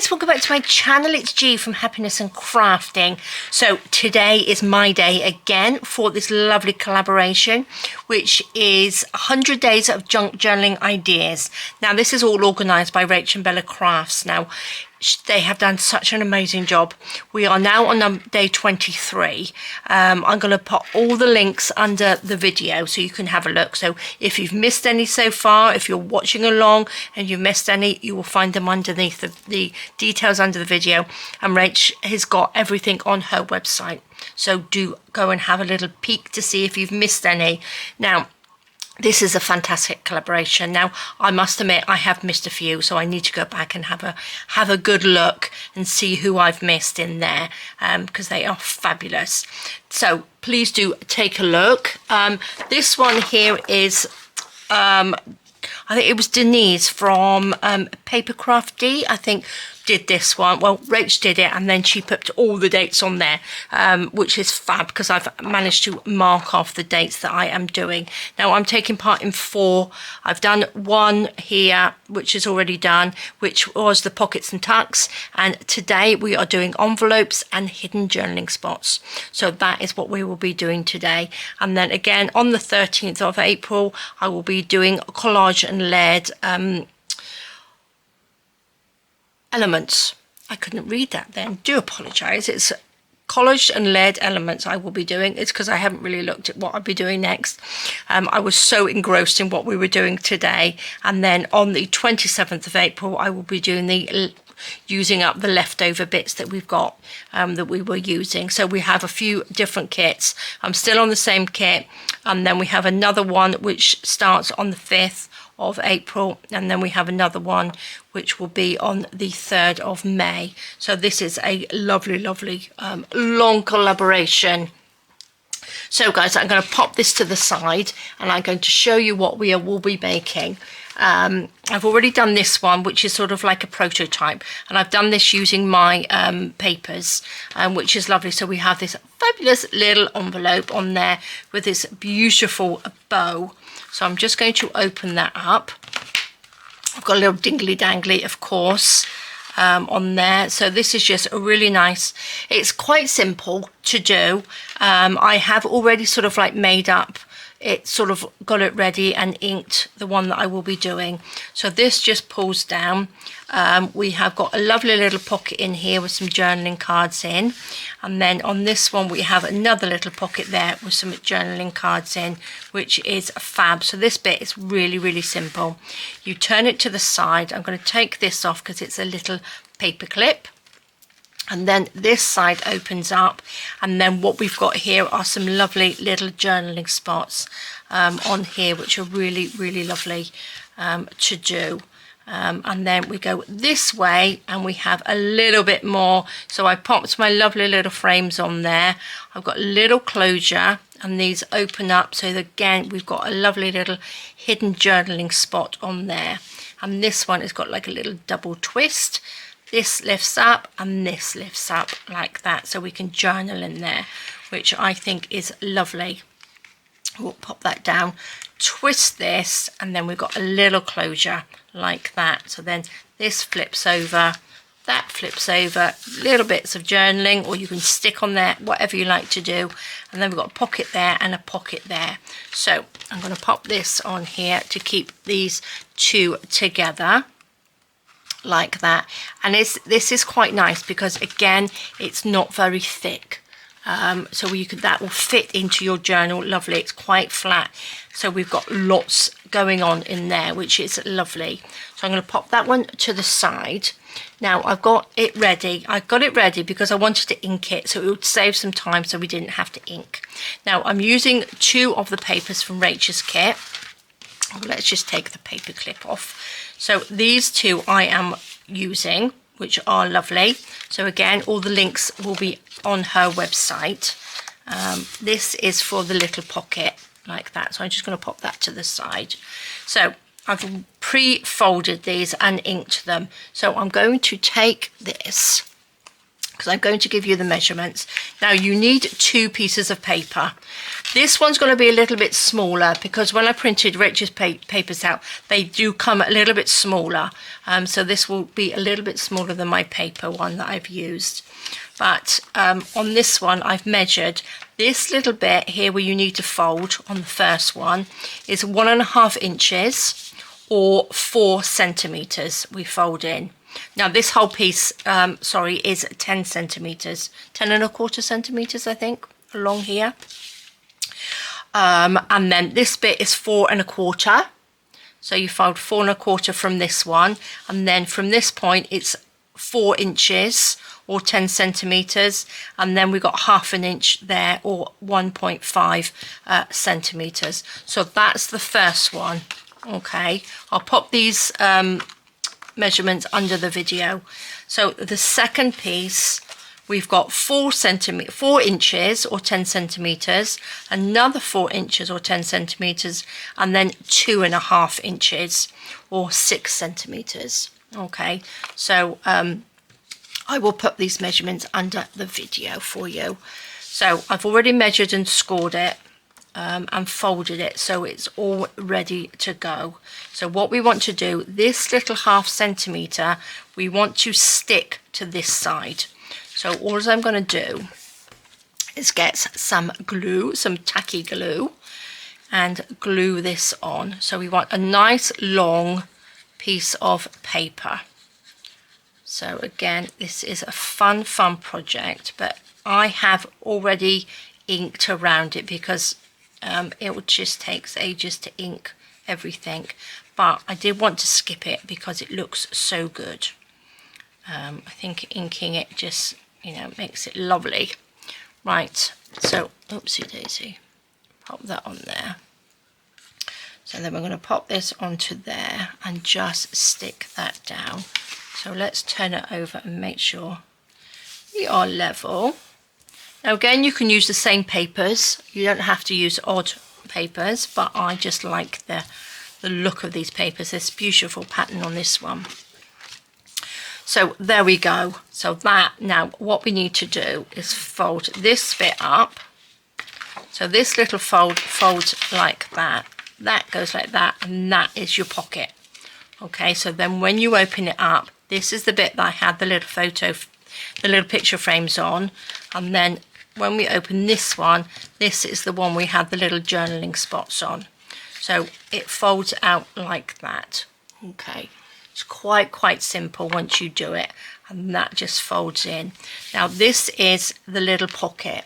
guys, welcome back to my channel. It's G from Happiness and Crafting. So today is my day again for this lovely collaboration, which is 100 days of junk journaling ideas. Now this is all organised by Rach and Bella Crafts. Now they have done such an amazing job. We are now on day 23. I'm going to put all the links under the video so you can have a look. So if you've missed any so far, if you're watching along and you've missed any, you will find them underneath the details under the video. And Rach has got everything on her website. So do go and have a little peek to see if you've missed any. Now, this is a fantastic collaboration. Now, I must admit, I have missed a few, so I need to go back and have a good look and see who I've missed in there, because they are fabulous. So please do take a look. This one here is, I think it was Denise from Papercraft D, I think, did this one. Well, Rach did it, and then she put all the dates on there, which is fab because I've managed to mark off the dates that I am doing. Now I'm taking part in 4. I've done 1 here, which is already done, which was the pockets and tucks, and today we are doing envelopes and hidden journaling spots. So that is what we will be doing today. And then again on the 13th of April I will be doing collage and lead elements. I couldn't read that then, do apologise. It's collage and lead elements I will be doing. It's because I haven't really looked at what I'll be doing next. I was so engrossed in what we were doing today. And then on the 27th of April I will be doing using up the leftover bits that we've got that we were using. So we have a few different kits. I'm still on the same kit, and then we have another one which starts on the 5th of April, and then we have another one which will be on the 3rd of May. So this is a lovely long collaboration. So guys, I'm going to pop this to the side and I'm going to show you what we will be making. I've already done this one, which is sort of like a prototype, and I've done this using my papers, which is lovely. So we have this fabulous little envelope on there with this beautiful bow. So I'm just going to open that up. I've got a little dingly dangly, of course, on there. So this is just a really nice, it's quite simple to do. I have already sort of like made up it, sort of got it ready and inked the one that I will be doing. So this just pulls down. We have got a lovely little pocket in here with some journaling cards in, and then on this one we have another little pocket there with some journaling cards in, which is fab. So this bit is really simple. You turn it to the side. I'm going to take this off because it's a little paper clip. And then this side opens up, and then what we've got here are some lovely little journaling spots on here, which are really lovely to do. And then we go this way and we have a little bit more. So I popped my lovely little frames on there. I've got a little closure, and these open up, so that again we've got a lovely little hidden journaling spot on there. And this one has got like a little double twist. This lifts up and this lifts up like that, so we can journal in there, which I think is lovely. We'll pop that down, twist this, and then we've got a little closure like that. So then this flips over, that flips over, little bits of journaling, or you can stick on there, whatever you like to do. And then we've got a pocket there and a pocket there. So I'm going to pop this on here to keep these two together, like that. And this is quite nice because again it's not very thick, so that will fit into your journal lovely. It's quite flat, so we've got lots going on in there, which is lovely. So I'm going to pop that one to the side. Now I've got it ready. I got it ready because I wanted to ink it, so it would save some time so we didn't have to ink. Now I'm using 2 of the papers from Rachel's kit. Let's just take the paper clip off. So these 2 I am using, which are lovely. So again, all the links will be on her website. This is for the little pocket like that. So I'm just going to pop that to the side. So I've pre-folded these and inked them. So I'm going to take this, because I'm going to give you the measurements. Now you need 2 pieces of paper. This one's going to be a little bit smaller because when I printed Rach's papers out, they do come a little bit smaller. So this will be a little bit smaller than my paper one that I've used. But on this one, I've measured this little bit here where you need to fold on the first one is 1.5 inches or 4 centimeters we fold in. Now this whole piece, is 10 centimeters, 10.25 centimeters, I think, along here. And then this bit is 4.25. So you fold 4.25 from this one, and then from this point it's 4 inches or 10 centimeters, and then we've got 1/2 inch there or 1.5 centimeters. So that's the first one. Okay, I'll pop these measurements under the video. So the second piece, we've got 4 inches or 10 centimeters, another 4 inches or 10 centimeters, and then 2.5 inches or 6 centimeters. Okay, so I will put these measurements under the video for you. So I've already measured and scored it and folded it, so it's all ready to go. So what we want to do, this little 1/2 centimeter, we want to stick to this side. So all I'm going to do is get some glue, some tacky glue, and glue this on. So we want a nice long piece of paper. So again, this is a fun project, but I have already inked around it because it just takes ages to ink everything. But I did want to skip it because it looks so good. I think inking it just, makes it lovely. Right, so, oopsie daisy, pop that on there. So then we're going to pop this onto there and just stick that down. So let's turn it over and make sure we are level. Now again, you can use the same papers. You don't have to use odd papers, but I just like the look of these papers. This beautiful pattern on this one. So there we go. So that, now what we need to do is fold this bit up. So this little fold folds like that. That goes like that, and that is your pocket. Okay, so then when you open it up, this is the bit that I had the little picture frames on, and then when we open this one, this is the one we had the little journaling spots on. So it folds out like that. Okay, it's quite simple once you do it, and that just folds in. Now this is the little pocket.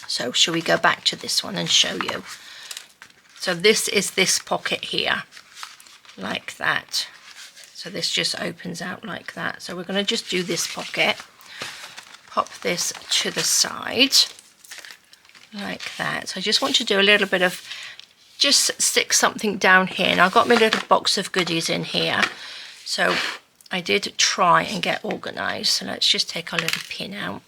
So shall we go back to this one and show you? So this is this pocket here, like that. So this just opens out like that. So we're going to just do this pocket, pop this to the side, like that. So I just want to do a little bit of, just stick something down here. And I've got my little box of goodies in here. So I did try and get organised. So let's just take our little pin out.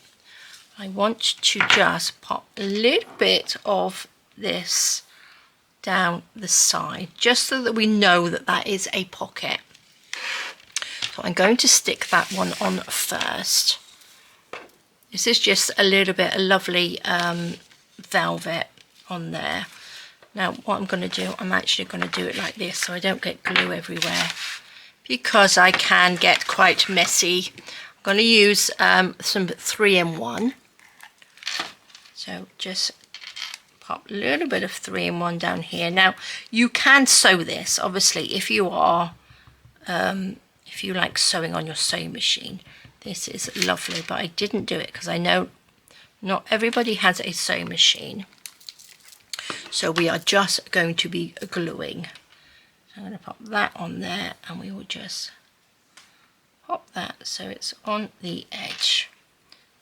I want to just pop a little bit of this down the side, just so that we know that that is a pocket. So I'm going to stick that one on first. This is just a little bit of lovely velvet on there. Now what I'm going to do, I'm actually going to do it like this so I don't get glue everywhere, because I can get quite messy. I'm going to use some 3-in-1. So just pop a little bit of 3-in-1 down here. Now you can sew this, obviously, if you are if you like sewing on your sewing machine. This is lovely, but I didn't do it because I know not everybody has a sewing machine. So we are just going to be gluing. So I'm going to pop that on there, and we will just pop that so it's on the edge.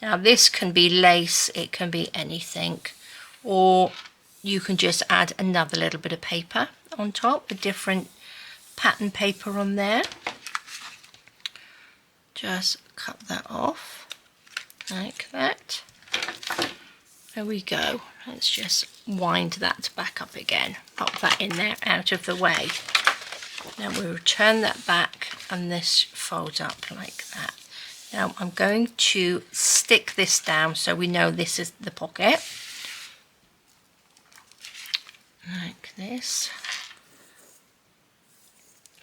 Now this can be lace, it can be anything, or you can just add another little bit of paper on top, a different pattern paper on there. Just cut that off like that. There we go. Let's just wind that back up again. Pop that in there out of the way. Now we'll turn that back, and this folds up like that. Now I'm going to stick this down so we know this is the pocket. Like this.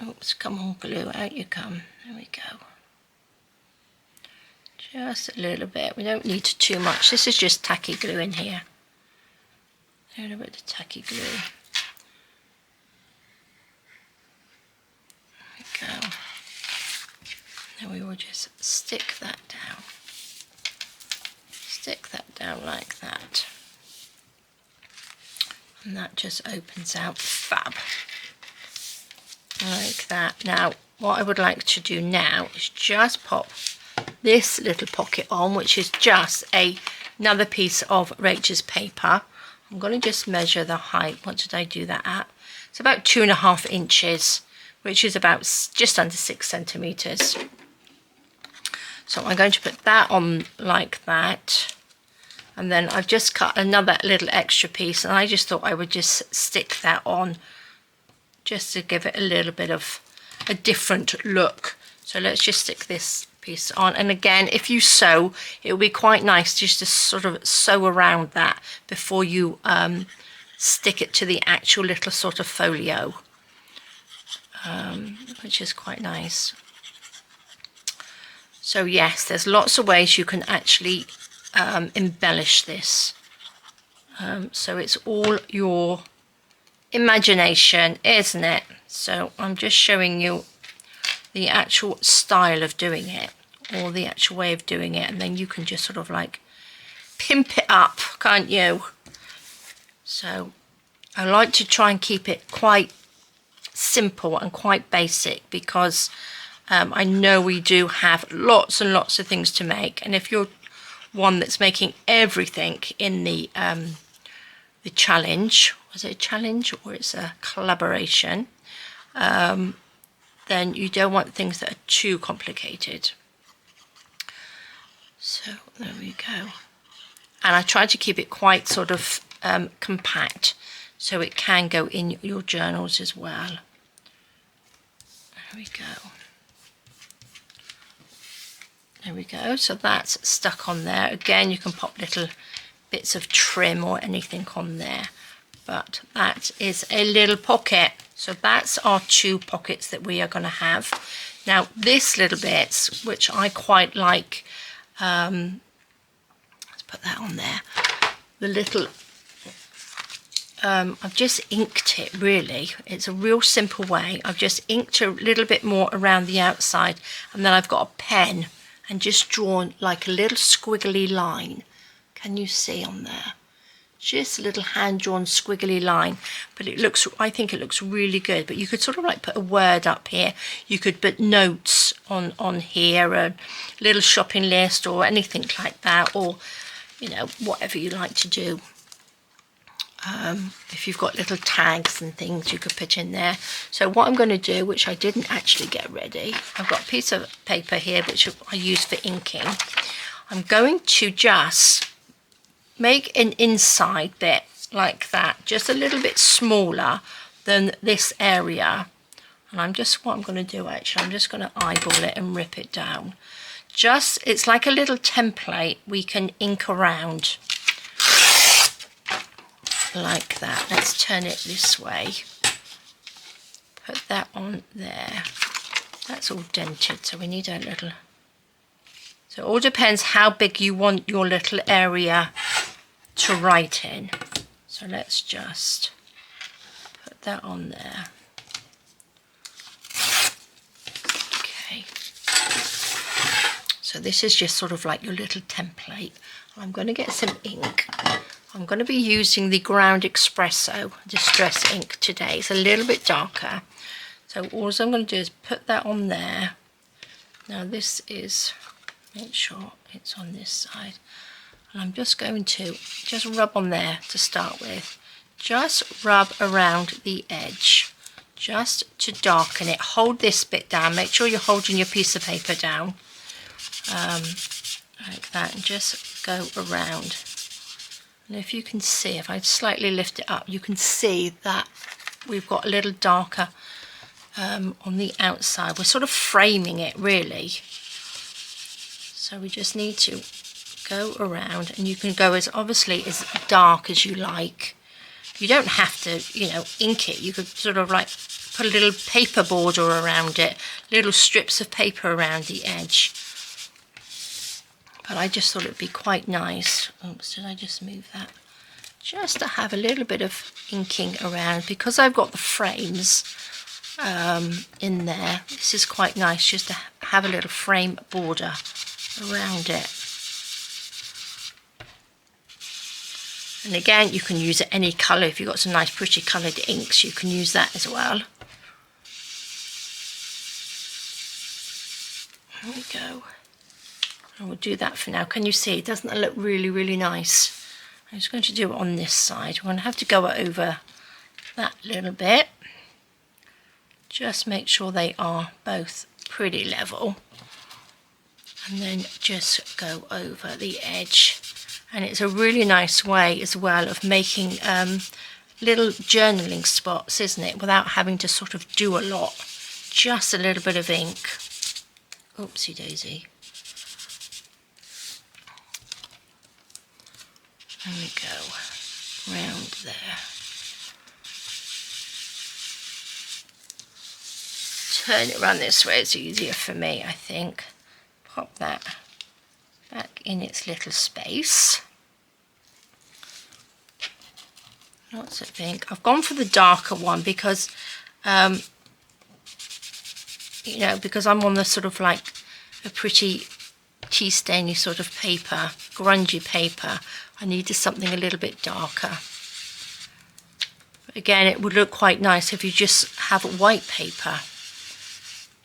Oops, come on glue, out you come. There we go. Just a little bit, we don't need too much. This is just tacky glue in here. A little bit of tacky glue. There we go. Then we will just stick that down. Stick that down like that. And that just opens out fab. Like that. Now, what I would like to do now is just pop this little pocket on, which is just another piece of Rachel's paper. I'm going to just measure the height. What did I do that at? It's about 2.5 inches, which is about just under 6 centimeters. So I'm going to put that on like that. And then I've just cut another little extra piece, and I just thought I would just stick that on just to give it a little bit of a different look. So let's just stick this piece on, and again, if you sew, it will be quite nice just to sort of sew around that before you stick it to the actual little sort of folio, which is quite nice. So yes, there's lots of ways you can actually embellish this, so it's all your imagination, isn't it? So I'm just showing you the actual style of doing it, or the actual way of doing it, and then you can just sort of like pimp it up, can't you? So I like to try and keep it quite simple and quite basic, because I know we do have lots and lots of things to make, and if you're one that's making everything in the challenge, was it a challenge or it's a collaboration, then you don't want things that are too complicated. So there we go. And I try to keep it quite sort of compact, so it can go in your journals as well. There we go. There we go. So that's stuck on there. Again, you can pop little bits of trim or anything on there. But that is a little pocket. So that's our 2 pockets that we are going to have. Now this little bit, which I quite like, let's put that on there. The little, I've just inked it really. It's a real simple way. I've just inked a little bit more around the outside, and then I've got a pen and just drawn like a little squiggly line. Can you see on there? Just a little hand-drawn squiggly line, but it looks, I think it looks really good. But you could sort of like put a word up here, you could put notes on here, a little shopping list or anything like that, or you know, whatever you like to do. If you've got little tags and things you could put in there. So what I'm going to do, which I didn't actually get ready, I've got a piece of paper here which I use for inking. I'm going to just make an inside bit like that, just a little bit smaller than this area. And what I'm going to do actually, I'm just going to eyeball it and rip it down. Just, it's like a little template we can ink around. Like that. Let's turn it this way. Put that on there. That's all dented, so we need a little... So it all depends how big you want your little area to write in. So let's just put that on there. Okay. So this is just sort of like your little template. I'm going to get some ink. I'm going to be using the Ground Espresso Distress ink today. It's a little bit darker. So all I'm going to do is put that on there. Now this is, make sure it's on this side. And I'm just going to just rub on there to start with. Just rub around the edge, just to darken it. Hold this bit down. Make sure you're holding your piece of paper down. Like that, and just go around. And if you can see, if I slightly lift it up, you can see that we've got a little darker on the outside. We're sort of framing it really. So we just need to go around, and you can go as obviously as dark as you like. You don't have to, you know, ink it. You could sort of like put a little paper border around it, little strips of paper around the edge. But I just thought it'd be quite nice. Oops, did I just move that? Just to have a little bit of inking around, because I've got the frames in there. This is quite nice just to have a little frame border around it. And again, you can use any colour. If you've got some nice pretty coloured inks, you can use that as well. There we go. And we'll do that for now. Can you see? Doesn't that look really, really nice? I'm just going to do it on this side. We're going to have to go over that little bit. Just make sure they are both pretty level. And then just go over the edge. And it's a really nice way as well of making little journaling spots, isn't it? Without having to sort of do a lot. Just a little bit of ink. Oopsie daisy. There we go. Round there. Turn it around this way. It's easier for me, I think. Pop that back in its little space. Lots of ink. I've gone for the darker one because, you know, because I'm on the sort of like a pretty tea stainy sort of paper, grungy paper. I needed something a little bit darker. But again, it would look quite nice if you just have white paper.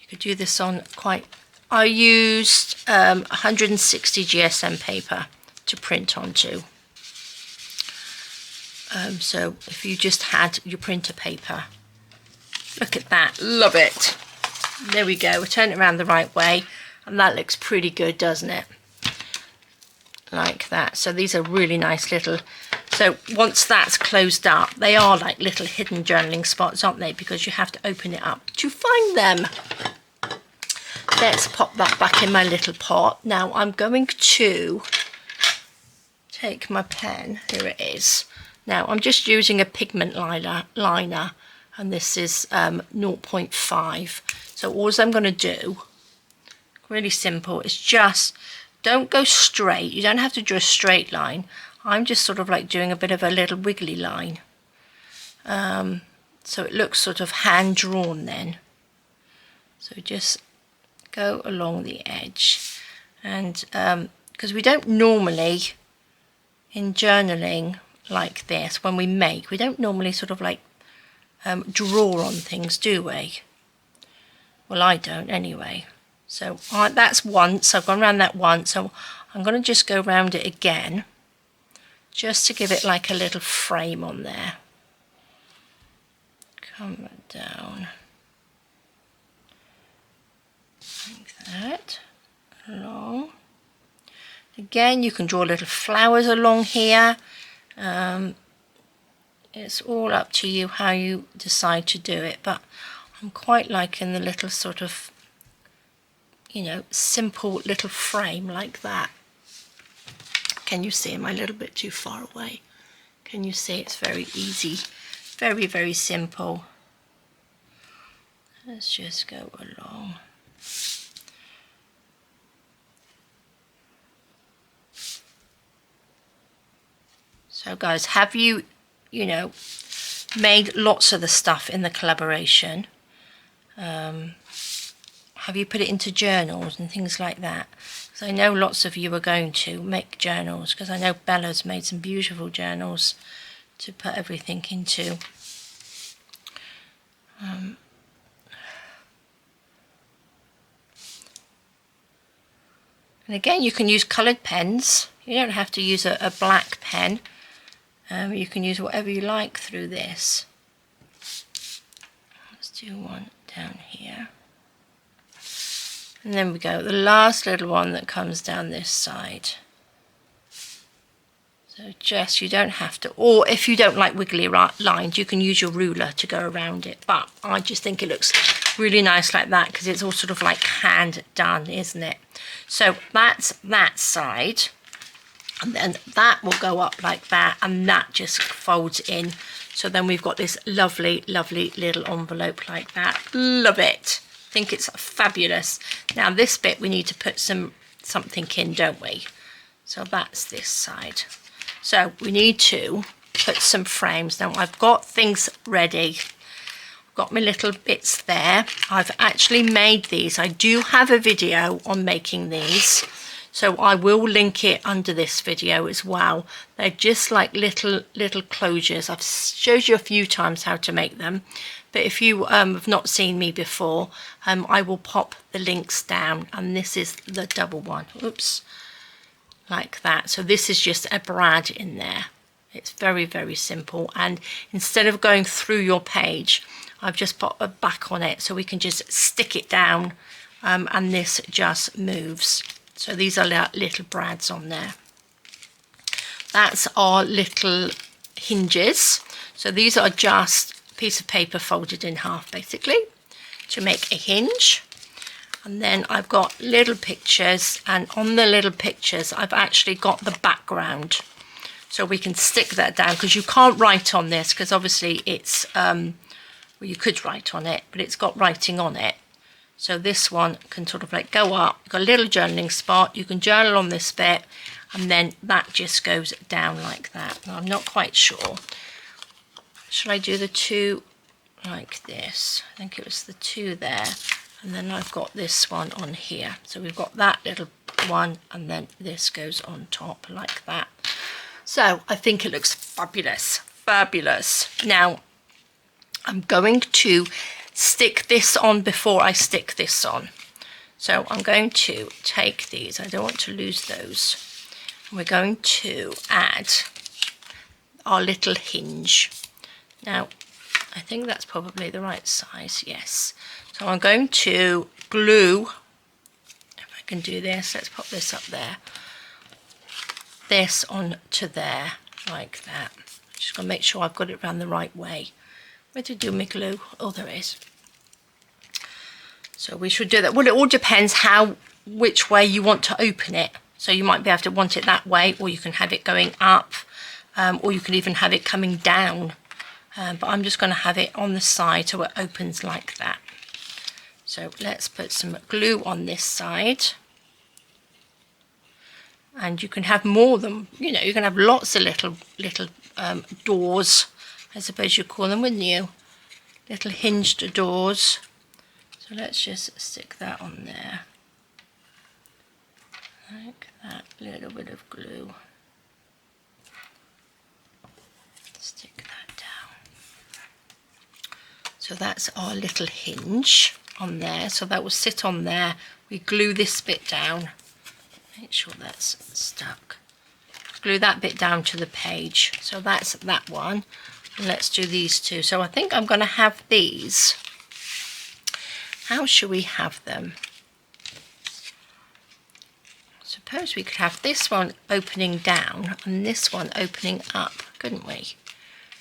You could do this on quite... I used 160 GSM paper to print onto. So if you just had your printer paper. Look at that, love it. There we go, we'll turn it around the right way, and that looks pretty good, doesn't it? Like that. So these are really nice little, so once that's closed up, they are like little hidden journaling spots, aren't they? Because you have to open it up to find them. Let's pop that back in my little pot. Now I'm going to take my pen, here it is. Now I'm just using a pigment liner, and this is 0.5. So all I'm going to do, really simple, is just don't go straight. You don't have to do a straight line. I'm just sort of like doing a bit of a little wiggly line. So it looks sort of hand drawn then. So just go along the edge. And because we don't normally, in journaling like this, when we make, we don't normally sort of like draw on things, do we? Well, I don't anyway. So that's once, I've gone around that once, so I'm going to just go around it again, just to give it like a little frame on there. Come down, like that, along. Again, you can draw little flowers along here. It's all up to you how you decide to do it, but I'm quite liking the little sort of, you know, simple little frame like that. Can you see? Am I a little bit too far away? Can you see? It's very easy, very, very simple. Let's just go along. So guys, have you, you know, made lots of the stuff in the collaboration? Have you put it into journals and things like that? Because I know lots of you are going to make journals, because I know Bella's made some beautiful journals to put everything into. And again, you can use coloured pens. You don't have to use a black pen. You can use whatever you like through this. Let's do one down here. And then we go, the last little one that comes down this side. So just, you don't have to, or if you don't like wiggly lines, you can use your ruler to go around it. But I just think it looks really nice like that, because it's all sort of like hand done, isn't it? So that's that side, and then that will go up like that, and that just folds in. So then we've got this lovely, lovely little envelope like that. Love it. I think it's fabulous. Now this bit we need to put something in, don't we? So that's this side. So we need to put some frames. Now I've got things ready. I've got my little bits there. I've actually made these. I do have a video on making these, so I will link it under this video as well. They're just like little closures. I've showed you a few times how to make them, but if you have not seen me before, I will pop the links down, and this is the double one. Oops, like that. So this is just a brad in there. It's very, very simple, and instead of going through your page, I've just put a back on it so we can just stick it down, and this just moves. So these are little brads on there. That's our little hinges. So these are just a piece of paper folded in half, basically, to make a hinge. And then I've got little pictures, and on the little pictures I've actually got the background. So we can stick that down, because you can't write on this, because obviously it's, well, you could write on it, but it's got writing on it. So this one can sort of like go up. You've got a little journaling spot. You can journal on this bit, and then that just goes down like that. Now, I'm not quite sure. Shall I do the two like this? I think it was the two there. And then I've got this one on here. So we've got that little one, and then this goes on top like that. So I think it looks fabulous, fabulous. Now I'm going to stick this on before I stick this on. So I'm going to take these, I don't want to lose those. And we're going to add our little hinge. Now, I think that's probably the right size, yes. So I'm going to glue, if I can do this, let's pop this up there. This onto there, like that. Just gonna make sure I've got it around the right way. Where did I do my glue? Oh, there it is. So we should do that. Well, it all depends which way you want to open it. So you might be able to want it that way, or you can have it going up, or you can even have it coming down. But I'm just going to have it on the side so it opens like that. So let's put some glue on this side. And you can have more than, you know, you can have lots of little doors, I suppose you call them, wouldn't you? Little hinged doors. So let's just stick that on there. Like that, little bit of glue. Stick that down. So that's our little hinge on there. So that will sit on there. We glue this bit down. Make sure that's stuck. Glue that bit down to the page. So that's that one. And let's do these two. So I think I'm going to have these. How should we have them? Suppose we could have this one opening down and this one opening up, couldn't we?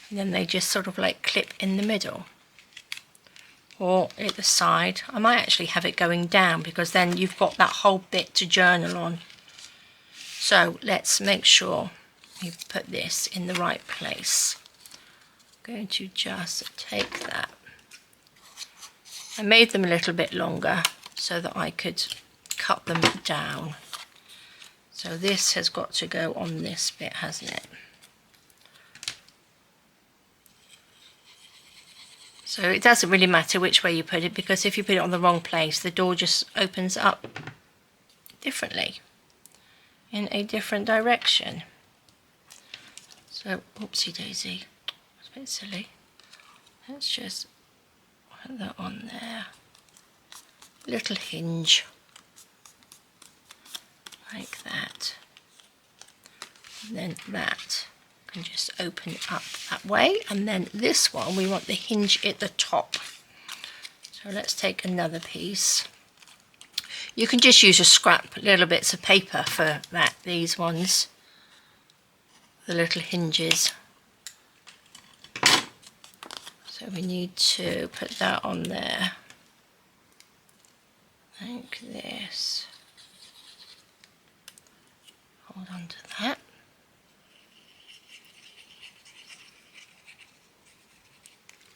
And then they just sort of like clip in the middle. Or at the side. I might actually have it going down, because then you've got that whole bit to journal on. So let's make sure we put this in the right place. I'm going to just take that. I made them a little bit longer so that I could cut them down. So this has got to go on this bit, hasn't it? So it doesn't really matter which way you put it, because if you put it on the wrong place, the door just opens up differently, in a different direction. So, oopsie daisy, it's a bit silly. Let's just put that on there. Little hinge, like that. And then that can just open up that way, and then this one we want the hinge at the top. So let's take another piece. You can just use a scrap, little bits of paper for that, these ones, the little hinges. So we need to put that on there. like this. Hold on to that.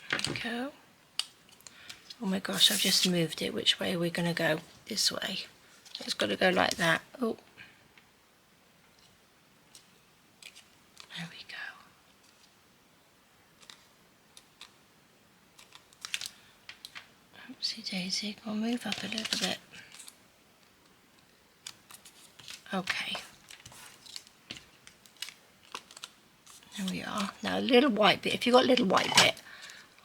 There we go. Oh my gosh, I've just moved it. Which way are we going to go? This way. It's got to go like that. Oh. There we go. Oopsie daisy, go move up a little bit. Okay. There we are. Now a little white bit. If you've got a little white bit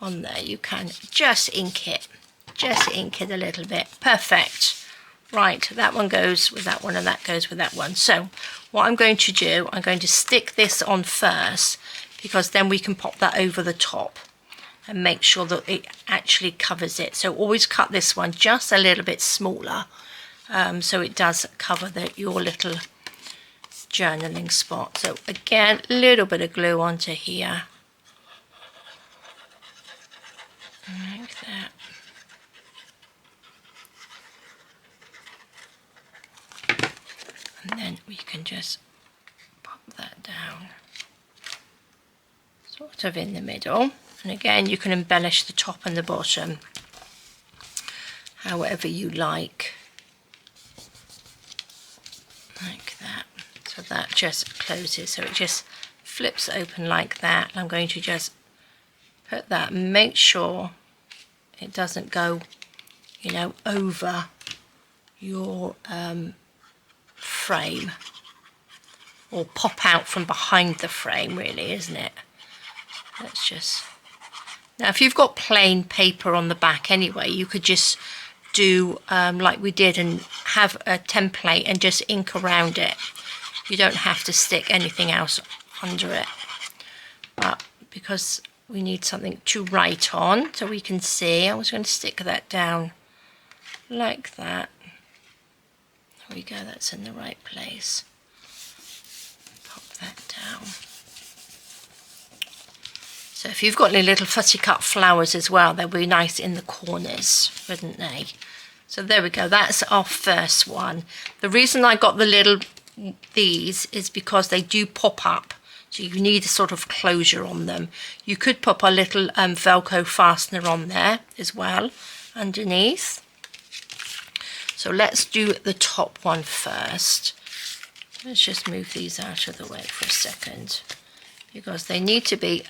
on there, you can just ink it. Just ink it a little bit. Perfect. Right, that one goes with that one and that goes with that one. So what I'm going to do, I'm going to stick this on first because then we can pop that over the top and make sure that it actually covers it. So always cut this one just a little bit smaller so it does cover your little journaling spot. So again, a little bit of glue onto here. Like that. And then we can just pop that down, sort of in the middle. And again, you can embellish the top and the bottom, however you like. Like that. So that just closes, so it just flips open like that. I'm going to just put that, make sure it doesn't go, you know, over your frame or pop out from behind the frame, really, isn't it? Let's just, now if you've got plain paper on the back anyway, you could just do like we did and have a template and just ink around it. You don't have to stick anything else under it, but because we need something to write on so we can see, I was going to stick that down like that. There we go, that's in the right place. Pop that down. So if you've got any little fussy cut flowers as well, they'll be nice in the corners, wouldn't they? So there we go, that's our first one. The reason I got the little these is because they do pop up, so you need a sort of closure on them. You could pop a little Velcro fastener on there as well underneath. So let's do the top one first. Let's just move these out of the way for a second because they need to be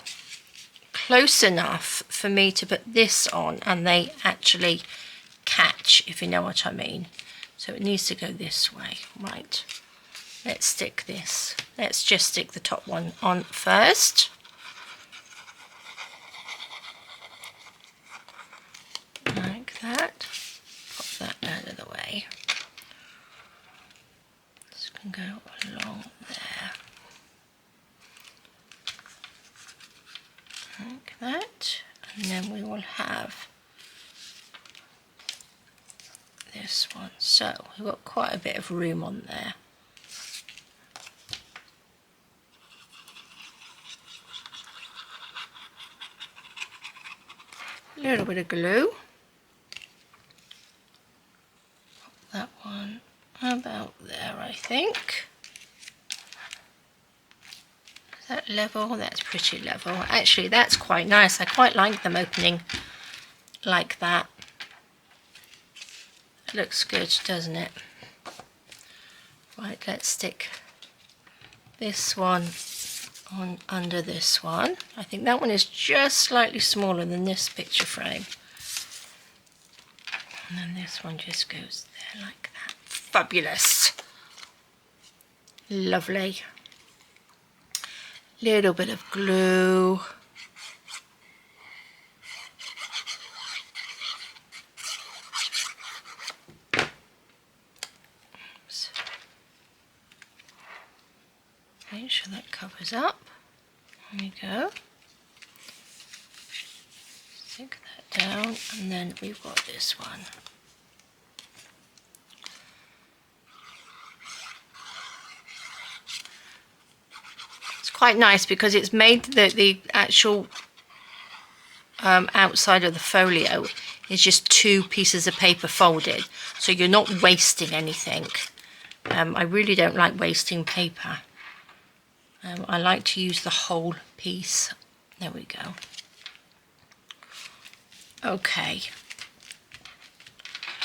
close enough for me to put this on and they actually catch, if you know what I mean. So it needs to go this way. Right, let's stick this. Let's just stick the top one on first. Like that. Pop that out of the way. This can go along there. Like that. And then we will have this one. So we've got quite a bit of room on there. A little bit of glue. Pop that one about there, I think. Is that level? That's pretty level. Actually, that's quite nice. I quite like them opening like that. It looks good, doesn't it? Right, let's stick this one on under this one. I think that one is just slightly smaller than this picture frame. And then this one just goes there like that. Fabulous. Lovely. Little bit of glue. Oops. Make sure that covers up. There we go. Stick that down, and then we've got this one. It's quite nice because it's made the actual outside of the folio is just 2 pieces of paper folded, so you're not wasting anything. I really don't like wasting paper. I like to use the whole piece. There we go. Okay,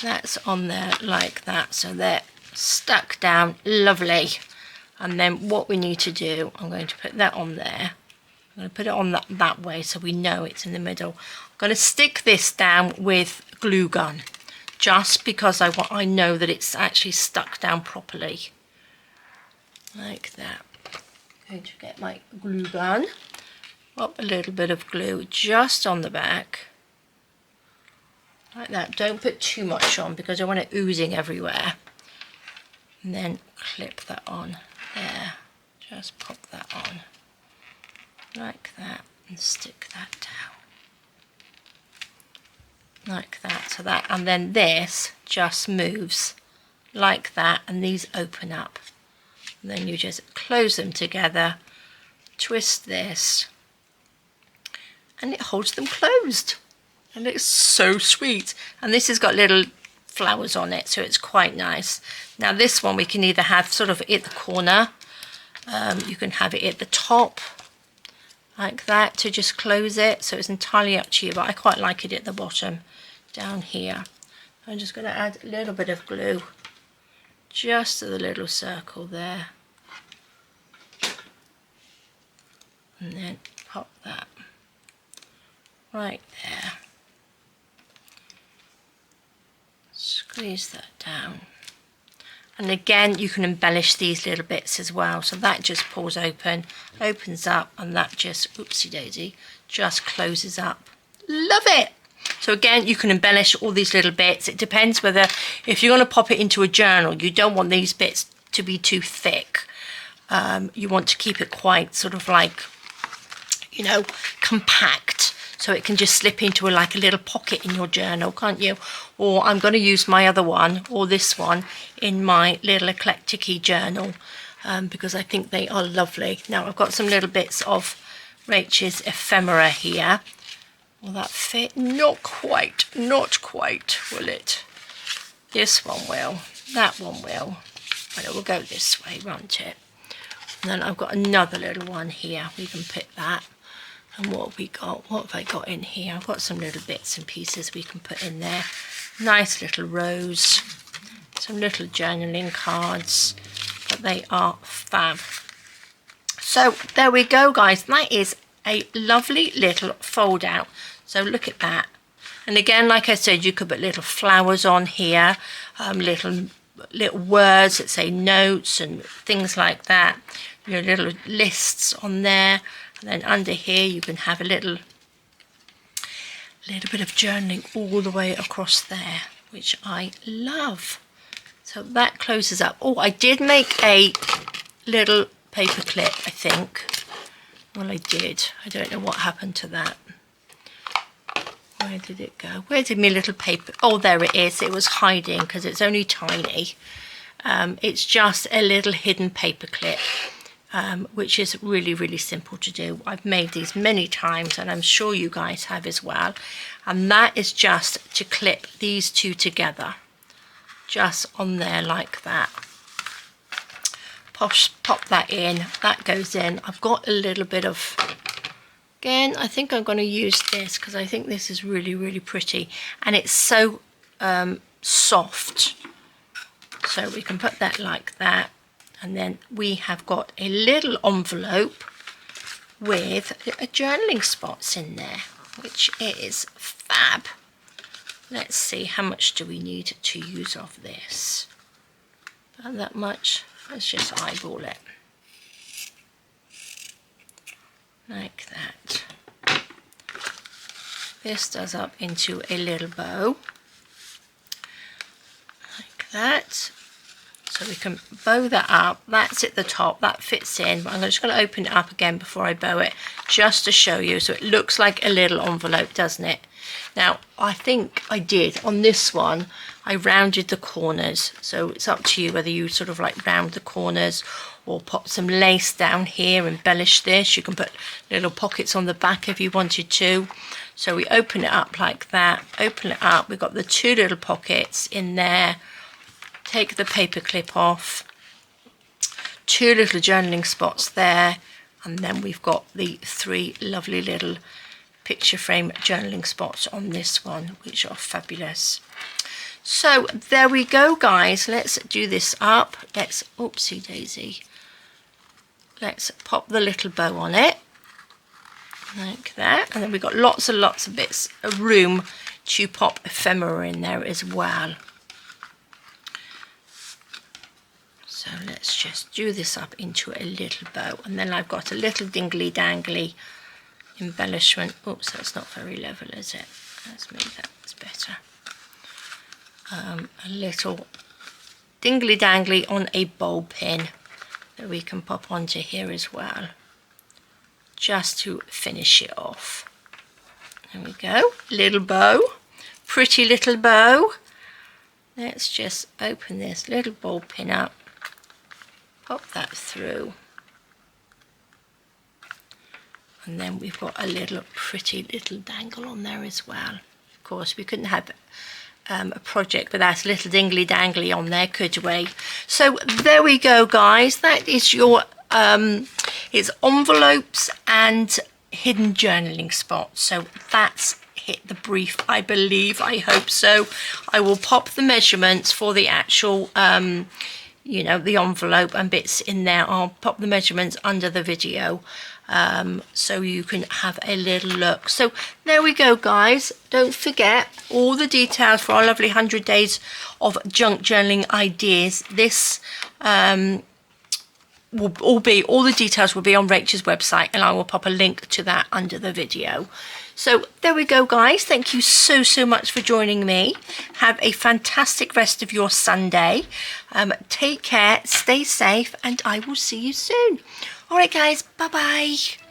that's on there like that, so they're stuck down, lovely. And then what we need to do, I'm going to put that on there. I'm going to put it on that way so we know it's in the middle. I'm going to stick this down with glue gun, just because I know that it's actually stuck down properly. Like that. I'm going to get my glue gun, pop a little bit of glue just on the back. Like that. Don't put too much on because I want it oozing everywhere. And then clip that on there. Just pop that on. Like that. And stick that down. Like that. So that, and then this just moves like that, and these open up. And then you just close them together, twist this, and it holds them closed. And it's so sweet. And this has got little flowers on it, so it's quite nice. Now this one we can either have sort of at the corner, you can have it at the top, like that, to just close it. So it's entirely up to you, but I quite like it at the bottom, down here. I'm just going to add a little bit of glue, just to the little circle there. And then pop that right there. Squeeze that down. And again, you can embellish these little bits as well. So that just pulls open, opens up, and that just, oopsie daisy, just closes up. Love it! So again, you can embellish all these little bits. It depends whether, if you're going to pop it into a journal, you don't want these bits to be too thick. You want to keep it quite sort of like, you know, compact. So it can just slip into like a little pocket in your journal, can't you? Or I'm going to use my other one, or this one, in my little eclectic-y journal, because I think they are lovely. Now I've got some little bits of Rach's ephemera here. Will that fit? Not quite, will it? This one will, that one will, but it will go this way, won't it? And then I've got another little one here. We can pick that. And what have we got? What have I got in here? I've got some little bits and pieces we can put in there. Nice little rose. Some little journaling cards. But they are fab. So there we go, guys. That is a lovely little fold out. So look at that. And again, like I said, you could put little flowers on here. Little words that say notes and things like that. Your little lists on there. And then under here you can have a little bit of journaling all the way across there, which I love. So that closes up. Oh, I did make a little paper clip, I think. Well, I did. I don't know what happened to that. Where did it go? Where did my little paper? Oh, there it is. It was hiding because it's only tiny. It's just a little hidden paper clip. Which is really, really simple to do. I've made these many times, and I'm sure you guys have as well. And that is just to clip these two together, just on there like that. Pop that in, that goes in. I've got a little bit of, again, I think I'm going to use this because I think this is really, really pretty. And it's so soft. So we can put that like that. And then we have got a little envelope with a journaling spots in there, which is fab. Let's see, how much do we need to use of this? Not that much. Let's just eyeball it. Like that. This does up into a little bow. Like that. So we can bow that up. That's at the top, that fits in, but I'm just going to open it up again before I bow it, just to show you. So it looks like a little envelope, doesn't it? Now, I think I did on this one, I rounded the corners. So it's up to you whether you sort of like round the corners or pop some lace down here, embellish this. You can put little pockets on the back if you wanted to. So we open it up like that, open it up, we've got the 2 little pockets in there, take the paper clip off, 2 little journaling spots there, and then we've got the 3 lovely little picture frame journaling spots on this one, which are fabulous. So there we go, guys. Let's do this up. Let's, oopsie daisy, let's pop the little bow on it like that, and then we've got lots and lots of bits of room to pop ephemera in there as well. So let's just do this up into a little bow, and then I've got a little dingly dangly embellishment. Oops, that's not very level, is it? Let's make that better. A little dingly dangly on a bowl pin that we can pop onto here as well, just to finish it off. There we go, little bow, pretty little bow. Let's just open this little ball pin up, pop that through, and then we've got a little pretty little dangle on there as well. Of course, we couldn't have a project without a little dingly dangly on there, could we? So there we go, guys. That is your it's envelopes and hidden journaling spots. So that's hit the brief, I believe. I hope so. I will pop the measurements for the actual you know, the envelope and bits in there. I'll pop the measurements under the video so you can have a little look. So there we go, guys. Don't forget all the details for our lovely 100 days of junk journaling ideas. This will all the details will be on Rachel's website, and I will pop a link to that under the video. So there we go, guys. Thank you so much for joining me. Have a fantastic rest of your Sunday. Take care, stay safe, and I will see you soon. All right, guys, bye-bye.